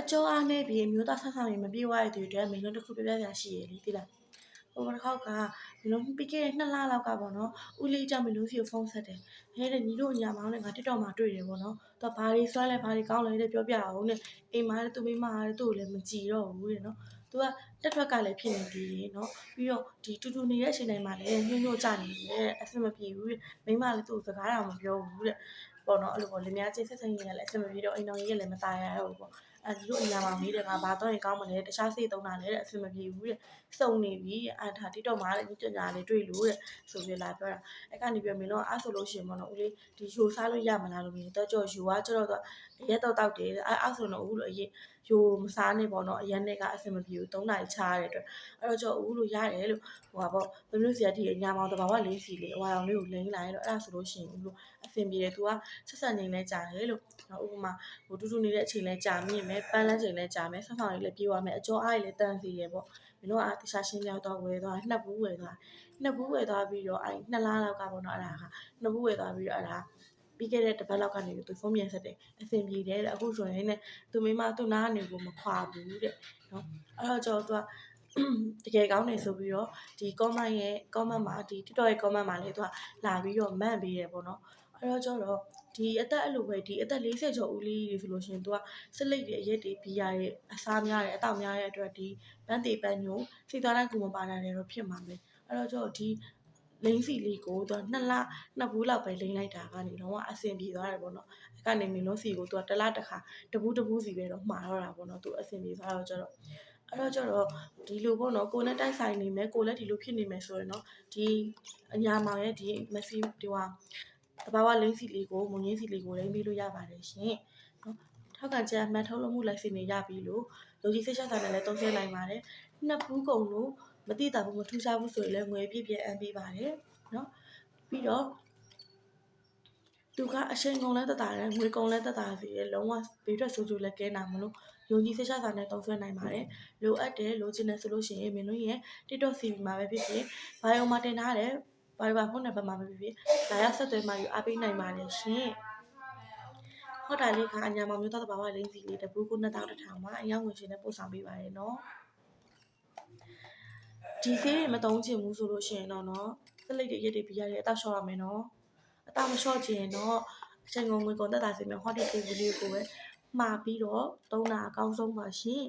အကျော်အားနဲ့ပြီးမျိုးသားဆဆာရင်မပြေးသွားတဲ့သူတွေအတွက်မင်းတို့တစ်ခုပြပြပြရှိရလေသိလားဟိုတစ်ခေါက်ကမင်းတို့ပြီးခဲ့တဲ့2လလောက်ကပေါ့နော်ဦးလေးကြောင့်မင်းတို့စီကိုဖုန်းဆက်တယ်ဟဲ့တဲ့ညီတို့ညာမောင်းနဲ့ငါTikTokမှာတွေ့တယ်ပေါ့နော်သူကဘာတွေဆွဲလဲဘာတွေကောင်းလဲတဲ့ပြောပြအောင်တဲ့အိမ်မှာတဲ့သူမိမတဲ့သူ့ကိုလည်းမကြည့်တော့ဘူးတဲ့နော်သူကတက်ထွက်ကလည်းဖြစ်နေသေးတယ်နော်ပြီးတော့ဒီတူတူနေတဲ့အချိန်တိုင်းမှာလည်းညှို့ညွတ်ကြနေတယ်အဆင်မပြေဘူးတဲ့မိမလည်းသူ့ကိုစကားတောင်မပြောဘူးတဲ့ပေါ့နော်အဲ့လိုပေါ့လင်မယားချင်းဆက်ဆံရေးကလည်းအဆင်မပြေတော့အိမ်တော်ကြီးကလည်းမตายရတော့ဘူးပေါ့ဒီလိုအညာမှာမေးတယ်ငါဘာတော့ရင်ကောင်းမလဲတခြားစိတ်သုံးတာလည်းအဆင်မပြေဘူးတဲ့စုံနေပြီဒါ TikTok မှာလည်းညွှန်ကြားလေးတွေ့လို့တဲ့ဆိုပြီးလာပြောတာအဲ့ကနေပြီးမင်းတို့အဲ့ဆိုလို့ရှိရင်ပေါ့နော်ဦးလေးဒီယူစားလို့ရမလားလို့မြင်တော့ကြော်ယူကကျတော့ရက်တော့တောက်တယ်အဲ့ဆိုတော့ဦးလို့အရင်ယူမစားနေပေါ့နော်အရင်နဲ့ကအဆင်မပြေဘူး3နာရီချရတဲ့အတွက်အဲ့တော့ကြော်ဦးလို့ရတယ်လို့ဟိုပါပေါ့ဘယ်လိုစီရဒီအညာမောင်တဘာဝလေးစီလေးဟိုအောင်လေးကိုလိမ့်လာလို့အဲ့ဒါဆိုလို့ရှိရင်ဦးလို့အဆင်ပြေတယ်သူကဆက်ဆက်နေလဲကြာတယ်လို့ဥပမာဟိုတူတူနေတဲ့အချိန်လဲကြာမြင့်မယ်ပန်းလန်းချိန်လဲကြာမယ်ဆောင်းဆောင်လေးလည်းပြေးသွားမယ်အကျော်အားလေးလည်းတန်းစီရပေါ့မင်းတို့ကတခြားရှင်းပြတော့ဝယ်သွားနှစ်ဘူးဝယ်သွားပြီးတော့အဲ့2လလောက်ကပေါ့နော်အဲ့ဒါကနှစ်ဘူးဝယ်သွားပြီးတော့အဲ့ဒါပြီးခဲ့တဲ့တစ်ပတ်လောက်ကနေသူဖုန်းပြန်ဆက်တယ်အဆင်ပြေတယ်တဲ့အခုဆိုရင်နဲ့သူမိမသူ့နားကနေကိုမခွာဘူးတဲ့နော်အဲ့တော့ကျော်သူကတကယ်ကောင်းနေဆိုပြီးတော့ဒီ comment မှာဒီ TikTok ရဲ့ comment မှာလေသူကလာပြီးတော့မှန်ပေးတယ်ပေါ့နော်အဲ့တော့ကျတော့ဒီအသက်အဲ့လိုပဲဒီအသက်40ကျော်ဦးလေးတွေဆိုလို့ရှိရင်သူကစလိတ်တွေအရက်တွေဘီယာတွေအစားများတယ်အတောက်များတဲ့အတွက်ဒီပန်းသေးပန်းညိုစိတ်သားတိုင်းကိုမပါနိုင်တယ်တော့ဖြစ်မှာပဲအဲ့တော့ကျတော့ဒီလိမ့်စီလေးကိုသူက2ဘူးလောက်ပဲလိမ့်လိုက်တာကနေတော့အဆင်ပြေသွားတယ်ပေါ့နော်အဲ့ကနေမင်းတို့စီကိုသူကတစ်လတစ်ခါတဘူးစီပဲတော့မှာတော့တာပေါ့နော်သူအဆင်ပြေသွားတော့ကျတော့အဲ့တော့ကျတော့ဒီလိုပေါ့နော်ကိုနဲ့တိုက်ဆိုင်နေမယ်ကိုလည်းဒီလိုဖြစ်နေမယ်ဆိုရင်တော့ဒီအညာမောင်ရဲ့ဒီမက်ဆီဒီဟာတဘာဝလိမ့်စီလေးကိုမုံရင်းစီလေးကိုလိမ့်ပေးလို့ရပါတယ်ရှင်နော်ထောက်ကန်ချက်မှတ်ထုတ်လုပ်မှုလိုက်စင်နေရပြီလို့လူကြီးစိတ်ချစာနဲ့လည်းသုံးဆွဲနိုင်ပါတယ်နှစ်ဘူးကုန်လို့မတိတာဘူးမထူးခြားဘူးဆိုရင်လည်းငွေပြည့်ပြည့်အမ်းပေးပါတယ်နော်ပြီးတော့သူကအချိန်ကုန်လဲတတာတယ်ငွေကုန်လဲတတာစီတယ်လုံးဝဘေးထွက်ဆိုးကျိုးလဲကဲနာမလို့ယုံကြည်စိတ်ချစာနဲ့သုံးဆွဲနိုင်ပါတယ်လိုအပ်တယ်လိုချင်တယ်ဆိုလို့ရှိရင်မင်းတို့ရဲ့ TikTok CV မှာပဲဖြစ်ဖြစ် bio မှာတင်ထားတယ် Viber ဖုန်းနံပါတ်မှာပဲဖြစ်ဖြစ်လာရောက်ဆက်သွယ်မှယူအားပေးနိုင်ပါတယ်ရှင်ဟုတ်တာလေးကအညာမောင်မျိုးသားတဘာဝလိမ့်စီလေးတပူး9,100မှာအယောင်ငွေရှင်နဲ့ပို့ဆောင်ပေးပါရနော်ဒီဆေးတွေမသုံးချင်ဘူးဆိုလို့ရှိရင်တော့နော်စလိတ်တွေရက်တွေပြရတဲ့အတောက်လျှော့ရမယ်နော်အတောက်မလျှော့ချင်ရင်တော့အချိန်ကုန်ငွေကုန်သက်သာစေမယ်ဟောဒီဆေးလေးကိုပဲမှာပြီးတော့သုံးတာအကောင်းဆုံးပါရှင်